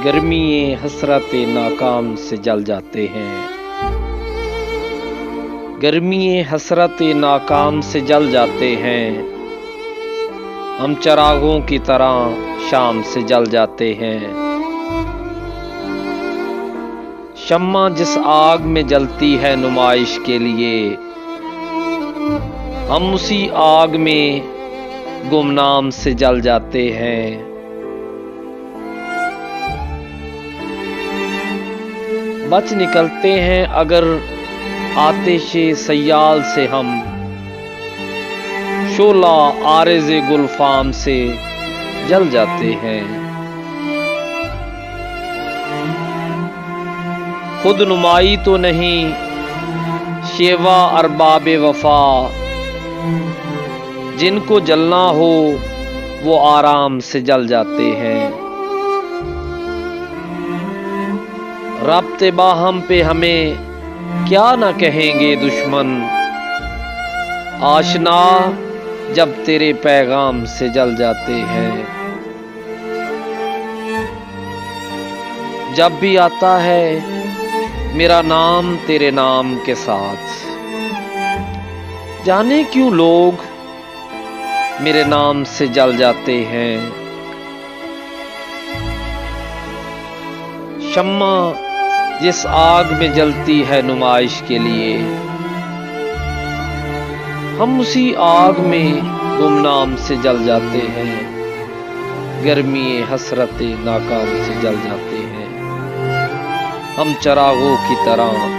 गर्मी हसरत नाकाम से जल जाते हैं। गर्मी हसरत नाकाम से जल जाते हैं। हम चरागों की तरह शाम से जल जाते हैं। शम्मा जिस आग में जलती है नुमाइश के लिए, हम उसी आग में गुमनाम से जल जाते हैं। बच निकलते हैं अगर आतिशे सयाल से हम, शोला आरेज़े गुलफाम से जल जाते हैं। खुद नुमाई तो नहीं शेवा अरबाबे वफा, जिनको जलना हो वो आराम से जल जाते हैं। रब्ते बाहम पे हमें क्या न कहेंगे दुश्मन, आशना जब तेरे पैगाम से जल जाते हैं। जब भी आता है मेरा नाम तेरे नाम के साथ, जाने क्यों लोग मेरे नाम से जल जाते हैं। शम्मा जिस आग में जलती है नुमाइश के लिए, हम उसी आग में गुमनाम से जल जाते हैं। गर्मी हसरत नाकाम से जल जाते हैं। हम चरागों की तरह